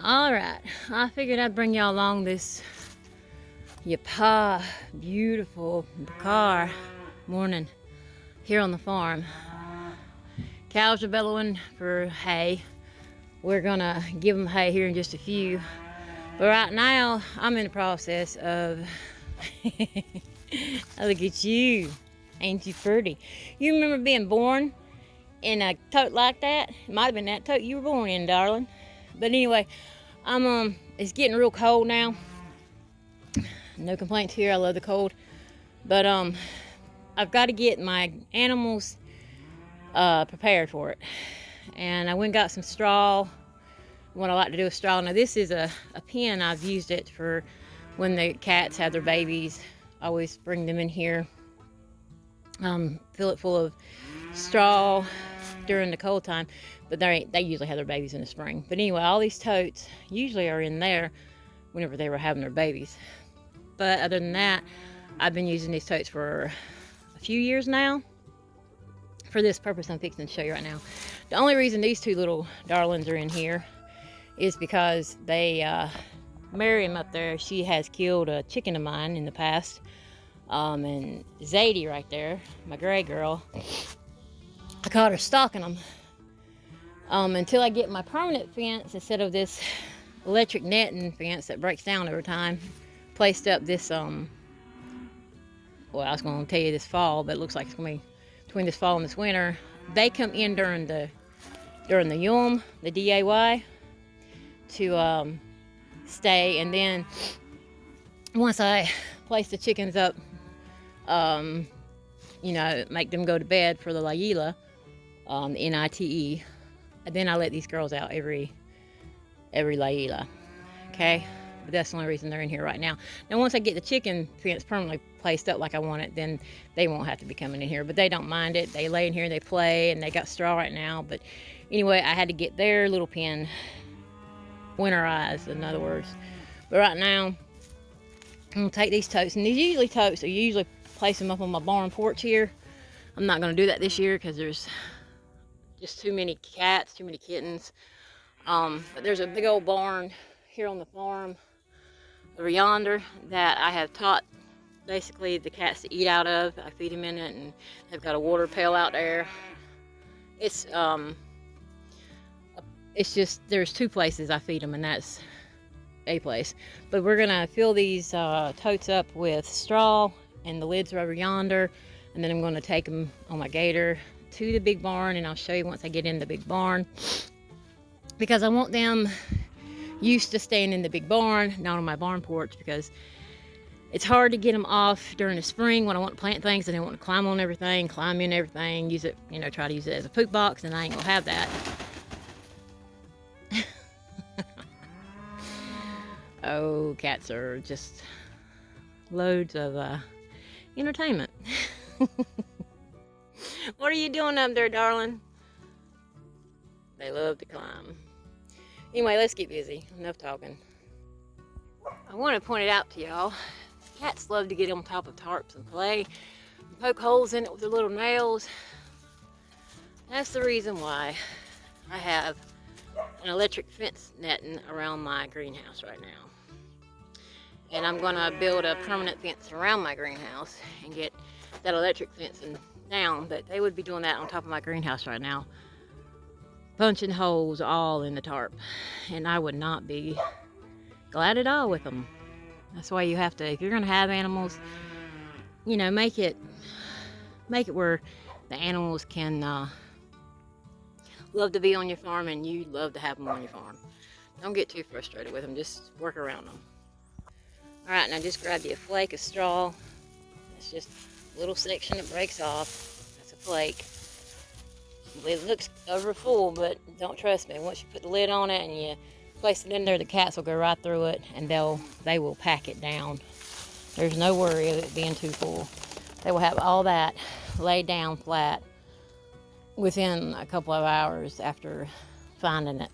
Alright, I figured I'd bring y'all along this beautiful car morning here on the farm. Cows are bellowing for hay. We're gonna give them hay here in just a few. But right now, I'm in the process of... Look at you. Ain't you pretty? You remember being born in a tote like that? It might have been that tote you were born in, darling. But anyway, it's getting real cold now. No complaints here, I love the cold. But I've got to get my animals prepared for it. And I went and got some straw. What I like to do with straw. Now this is a pen. I've used it for when the cats have their babies. I always bring them in here. Fill it full of straw during the cold time, but they usually have their babies in the spring. But anyway, all these totes usually are in there whenever they were having their babies. But other than that, I've been using these totes for a few years now. For this purpose I'm fixing to show you right now. The only reason these two little darlings are in here is because Miriam up there, she has killed a chicken of mine in the past. And Zadie right there, my gray girl, I caught her stalking them. Until I get my permanent fence instead of this electric netting fence that breaks down over time, placed up this, well, I was going to tell you this fall, but it looks like it's going to be between this fall and this winter. They come in during the Yulm, the DAY, to stay, and then once I place the chickens up, you know, make them go to bed for the Layla, the NITE, and then I let these girls out every Layla, okay? But that's the only reason they're in here right now. Now once I get the chicken fence permanently placed up like I want it, then they won't have to be coming in here, but they don't mind it. They lay in here and they play, and they got straw right now. But anyway, I had to get their little pen winterized, in other words. But right now, I'm gonna take these totes, and these totes, I usually place them up on my barn porch here. I'm not gonna do that this year because there's just too many cats, too many kittens. But there's a big old barn here on the farm over yonder that I have taught basically the cats to eat out of. I feed them in it, and they've got a water pail out there. It's just, there's two places I feed them, and that's a place. But we're gonna fill these totes up with straw, and the lids are over yonder, and then I'm gonna take them on my gator to the big barn, and I'll show you once I get in the big barn, because I want them used to staying in the big barn, not on my barn porch, because it's hard to get them off during the spring when I want to plant things and they want to climb on everything, climb in everything, use it, you know, try to use it as a poop box, and I ain't gonna have that. Oh, cats are just loads of entertainment. What are you doing up there, darling? They love to climb. Anyway, let's get busy. Enough talking. I want to point it out to y'all. Cats love to get on top of tarps and play, and poke holes in it with their little nails. That's the reason why I have an electric fence netting around my greenhouse right now. And I'm gonna build a permanent fence around my greenhouse and get that electric fence down, but they would be doing that on top of my greenhouse right now, punching holes all in the tarp, and I would not be glad at all with them. That's why you have to, if you're gonna have animals, you know, make it where the animals can love to be on your farm, and you love to have them on your farm. Don't get too frustrated with them, just work around them. All right, now just grab you a flake of straw. It's just a little section that breaks off. That's a flake. It looks over full, but don't trust me. Once you put the lid on it and you place it in there, the cats will go right through it, and they will pack it down. There's no worry of it being too full. They will have all that laid down flat within a couple of hours after finding it.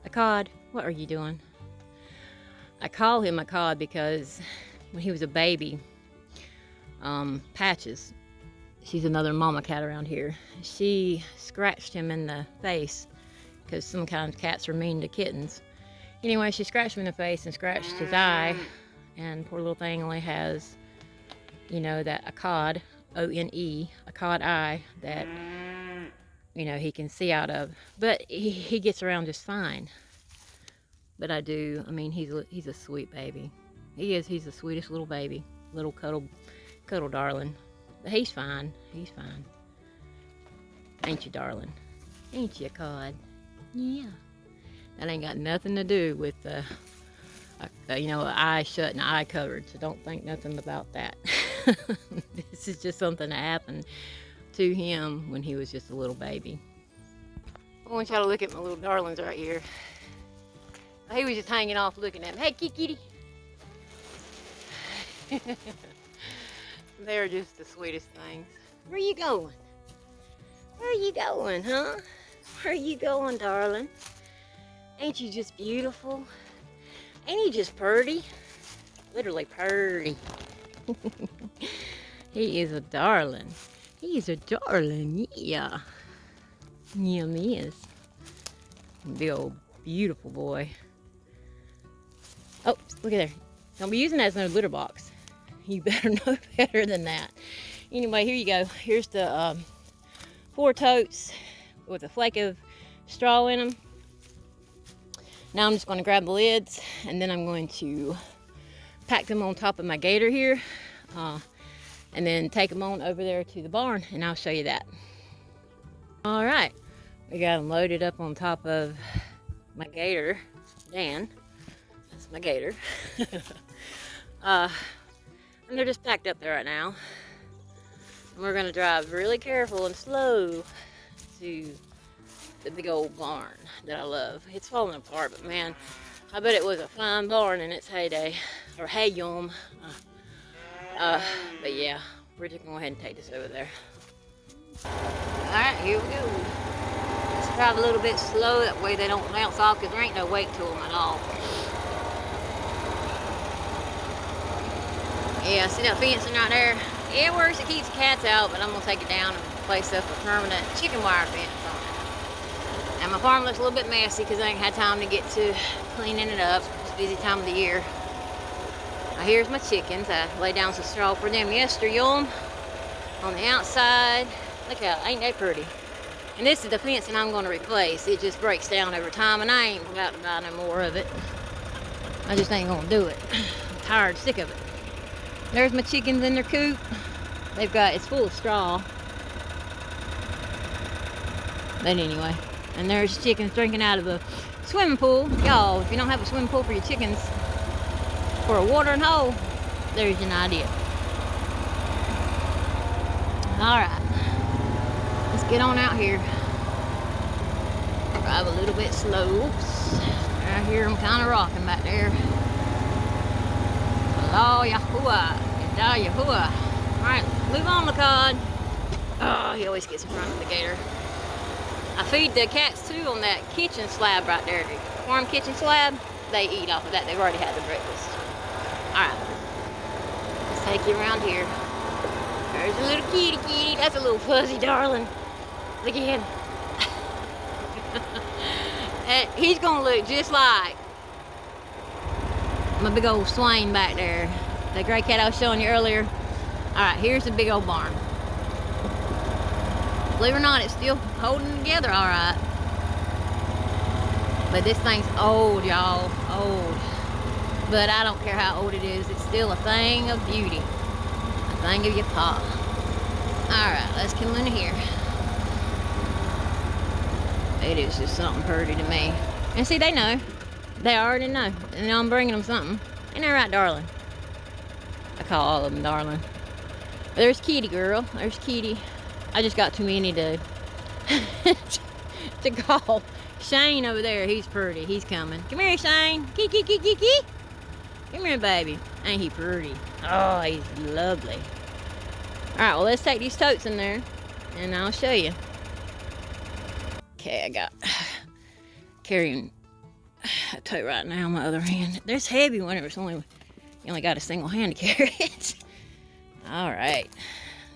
A cod, what are you doing? I call him a cod because when he was a baby, Patches, she's another mama cat around here, she scratched him in the face because sometimes cats are mean to kittens. Anyway, she scratched him in the face and scratched his eye, and poor little thing only has, you know, that a cod, O-N-E, a cod eye that, you know, he can see out of. But he gets around just fine. But I mean, he's a sweet baby. He is. He's the sweetest little baby, little cuddle darling. But he's fine. He's fine. Ain't you, darling? Ain't you, cod? Yeah. That ain't got nothing to do with you know, an eye shut and an eye covered. So don't think nothing about that. This is just something that happened to him when he was just a little baby. I want y'all to look at my little darlings right here. He was just hanging off looking at me. Hey, kitty. They're just the sweetest things. Where you going? Where are you going, huh? Where are you going, darling? Ain't you just beautiful? Ain't he just purty? Literally purty. He is a darling. He's a darling, yeah. Yeah, he is. Big old beautiful boy. Oh, look at there. Don't be using that as no litter box. You better know better than that. Anyway, here you go. Here's the 4 totes with a flake of straw in them. Now I'm just going to grab the lids, and then I'm going to pack them on top of my gator here, and then take them on over there to the barn, and I'll show you that. All right, we got them loaded up on top of my gator, Dan. That's my gator. And they're just packed up there right now. And we're going to drive really careful and slow to the big old barn that I love. It's falling apart, but man, I bet it was a fine barn in its heyday, or hey-yum. But yeah, we're just going to go ahead and take this over there. All right, here we go. Let's drive a little bit slow, that way they don't bounce off, because there ain't no weight to them at all. Yeah, see that fencing right there? It works, it keeps the cats out, but I'm going to take it down and place up a permanent chicken wire fence on it. And my farm looks a little bit messy because I ain't had time to get to cleaning it up. It's a busy time of the year. Now here's my chickens. I laid down some straw for them yesterday on the outside. Look out, ain't that pretty? And this is the fencing I'm going to replace. It just breaks down over time, and I ain't about to buy no more of it. I just ain't going to do it. I'm tired, sick of it. There's my chickens in their coop. It's full of straw. But anyway, and there's chickens drinking out of a swimming pool. Y'all, if you don't have a swimming pool for your chickens, for a watering hole, there's an idea. All right, let's get on out here. Drive a little bit slow. Oops. I hear them kind of rocking back there. Oh, Yahuwah. Yahuwah. All right, move on, Lacod. Oh, he always gets in front of the gator. I feed the cats too on that kitchen slab right there, the farm kitchen slab. They eat off of that. They've already had their breakfast. All right, let's take you around here. There's a little kitty. That's a little fuzzy darling. Look at him. And he's gonna look just like my big old swain back there, the gray cat I was showing you earlier. All right, here's the big old barn. Believe it or not, it's still holding together all right. But this thing's old, y'all, old. But I don't care how old it is, it's still a thing of beauty. A thing of your paw. All right, let's come in here. It is just something pretty to me. And see, they know. They already know. And I'm bringing them something. Ain't that right, darling? I call all of them darling. But there's Kitty, girl. There's Kitty. I just got too many to to call. Shane over there, he's pretty. He's coming. Come here, Shane. Kiki. Come here, baby. Ain't he pretty? Oh, he's lovely. All right, well, let's take these totes in there, and I'll show you. Okay, I got carrying a tote right now in my other hand. There's heavy whenever you only got a single hand to carry it. All right,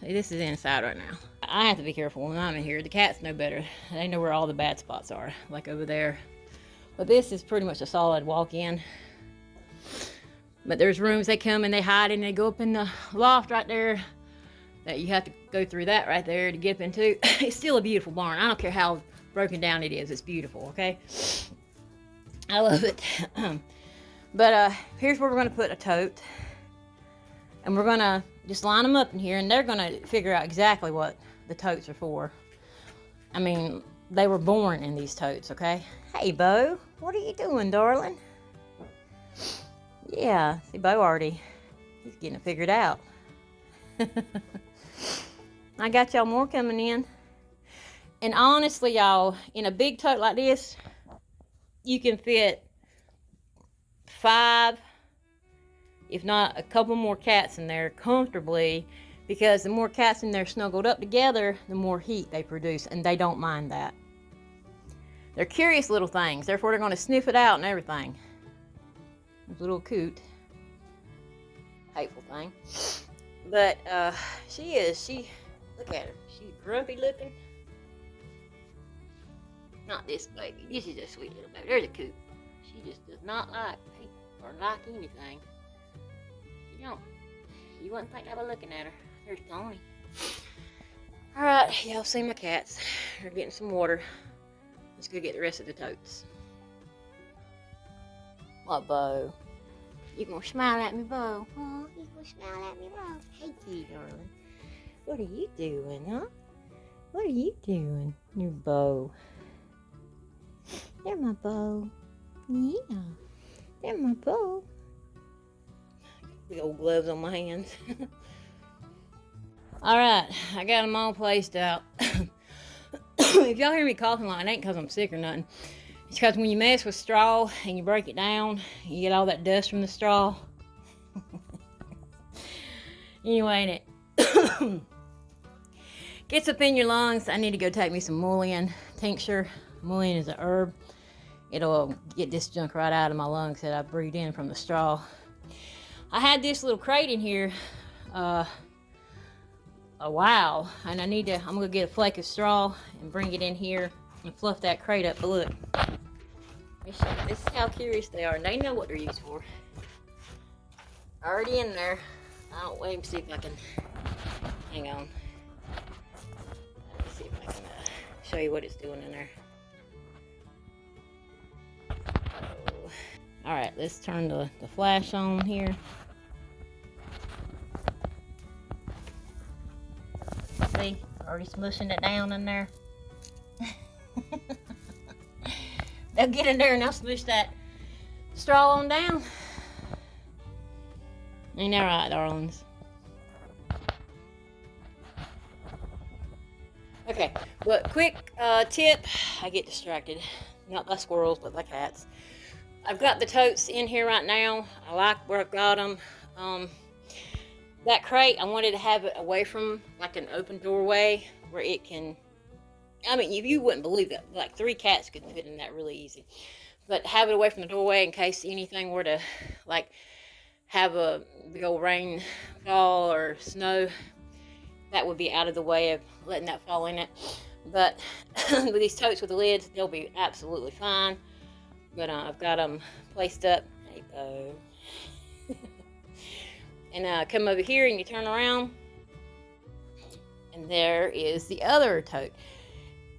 this is inside right now. I have to be careful when I'm in here. The cats know better. They know where all the bad spots are, like over there. But this is pretty much a solid walk-in. But there's rooms they come and they hide and they go up in the loft right there that you have to go through that right there to get up into. It's still a beautiful barn. I don't care how broken down it is. It's beautiful, okay? I love it. But here's where we're going to put a tote. And we're going to just line them up in here, and they're going to figure out exactly what the totes are for. I mean, they were born in these totes, okay? Hey, Bo, what are you doing, darling? Yeah, see, Bo already, he's getting it figured out. I got y'all more coming in. And honestly, y'all, in a big tote like this, you can fit 5, if not a couple more cats in there comfortably, because the more cats in there snuggled up together, the more heat they produce, and they don't mind that. They're curious little things, therefore they're going to sniff it out and everything. There's a little coot. Hateful thing. But she, look at her. She's grumpy looking. Not this baby. This is a sweet little baby. There's a coot. She just does not like people or like anything. You wouldn't think I was looking at her. There's Tony. Alright, y'all see my cats. They're getting some water. Let's go get the rest of the totes. What, Bo? You gonna smile at me, Bo? Oh, you gonna smile at me, Bo? Hey, you, darling. What are you doing, huh? What are you doing? Your Bo. They're my Bo. Yeah. They're my Bo. Big old gloves on my hands. Alright, I got them all placed out. If y'all hear me coughing like it ain't because I'm sick or nothing. It's because when you mess with straw and you break it down, you get all that dust from the straw. Anyway, and it gets up in your lungs. I need to go take me some mullein tincture. Mullein is a herb. It'll get this junk right out of my lungs that I breathed in from the straw. I had this little crate in here a while, and I'm gonna get a flake of straw and bring it in here and fluff that crate up. But look, this is how curious they are, and they know what they're used for. Already in there. I don't wait and see if I can. Hang on. Let me see if I can show you what it's doing in there. All right, let's turn the flash on here. See, already smushing it down in there. They'll get in there and they'll smush that straw on down. Ain't that right, darlings? Okay, but quick tip. I get distracted. Not by squirrels, but by cats. I've got the totes in here right now. I like where I've got them. That crate, I wanted to have it away from like an open doorway where it can, I mean, you wouldn't believe it. Like 3 cats could fit in that really easy. But have it away from the doorway in case anything were to like have a big old rain fall or snow. That would be out of the way of letting that fall in it. But with these totes with the lids, they'll be absolutely fine. But I've got them placed up. Hey, Bo. And come over here and you turn around. And there is the other tote.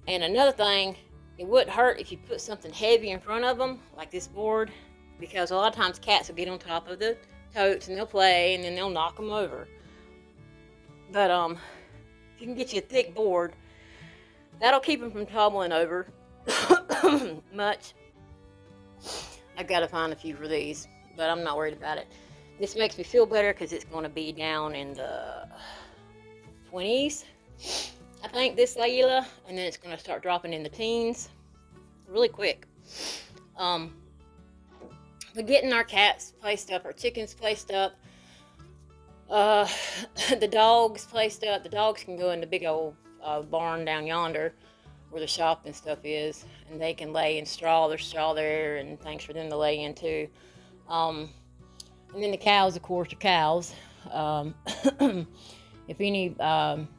And another thing, it wouldn't hurt if you put something heavy in front of them, like this board. Because a lot of times cats will get on top of the totes and they'll play and then they'll knock them over. But if you can get you a thick board, that'll keep them from toppling over much. I've got to find a few for these, but I'm not worried about it. This makes me feel better because it's going to be down in the 20s, I think, this Layla, and then it's going to start dropping in the teens really quick. But getting our cats placed up, our chickens placed up, the dogs placed up. The dogs can go in the big old barn down yonder where the shop and stuff is, and they can lay in straw. There's straw there and things for them to lay in too. And then the cows, of course, are cows. If if any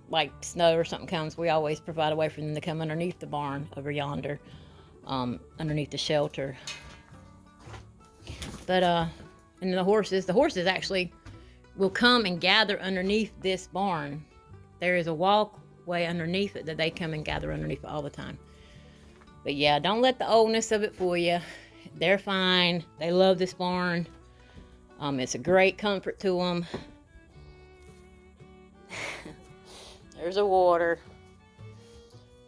like snow or something comes, we always provide a way for them to come underneath the barn over yonder, underneath the shelter. But and the horses actually will come and gather underneath this barn. There is a walkway underneath it that they come and gather underneath it all the time. But yeah, don't let the oldness of it fool you. They're fine. They love this barn. It's a great comfort to them. There's a water.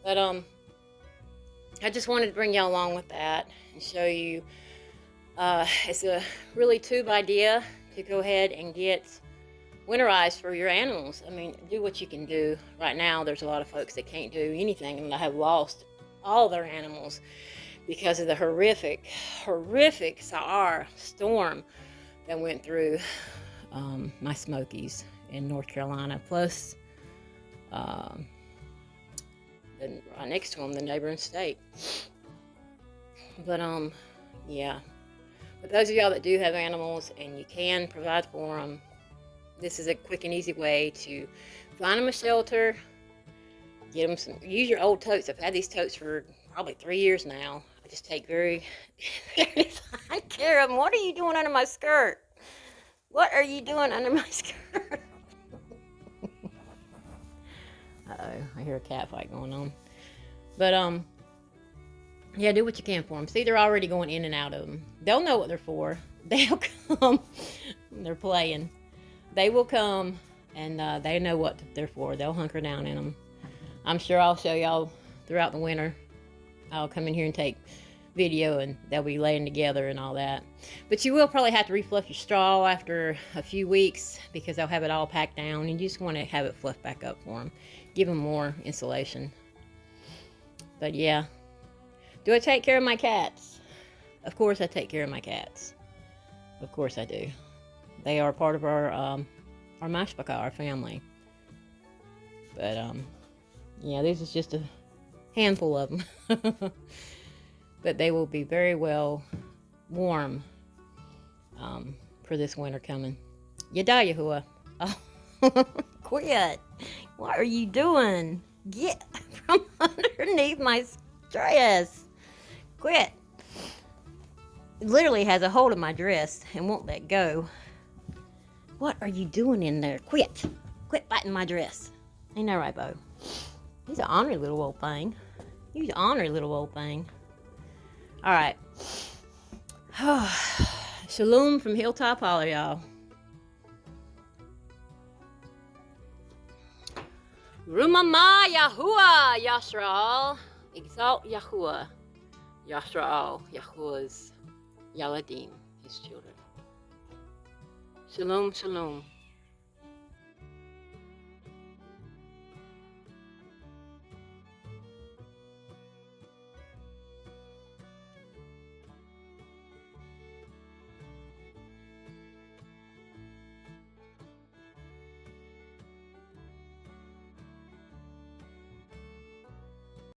But I just wanted to bring y'all along with that and show you. It's a really tube idea to go ahead and get winterized for your animals. I mean, do what you can do. Right now, there's a lot of folks that can't do anything and that have lost all their animals because of the horrific Sahara storm that went through my Smokies in North Carolina, plus right next to them, the neighboring state. But yeah. But those of y'all that do have animals and you can provide for them, this is a quick and easy way to find them a shelter, get them some, use your old totes. I've had these totes for probably 3 years now. I just take very fine care of them. What are you doing under my skirt? What are you doing under my skirt? Uh-oh, I hear a cat fight going on. But, yeah, do what you can for them. See, they're already going in and out of them. They'll know what they're for. They'll come. They're playing. They will come, and they know what they're for. They'll hunker down in them. I'm sure I'll show y'all throughout the winter. I'll come in here and take video, and they'll be laying together and all that. But you will probably have to refluff your straw after a few weeks because they'll have it all packed down. You just want to have it fluffed back up for them. Give them more insulation. But yeah. Do I take care of my cats? Of course I take care of my cats. Of course I do. They are part of our mashpaka, our family. But yeah, this is just a handful of them. But they will be very well warm for this winter coming. Yada Yahuwah. Oh, quit. What are you doing? Get from underneath my dress. Quit. It literally has a hold of my dress and won't let go. What are you doing in there? Quit. Quit biting my dress. Ain't that right, Bo? He's an ornery little old thing. He's an ornery little old thing. All right. Shalom from Hilltop Holler, y'all. Rumama Yahuwah Yashraal. Exalt Yahuwah. Yashraal. Yahuwah's Yaladim, his children. Shalom, shalom.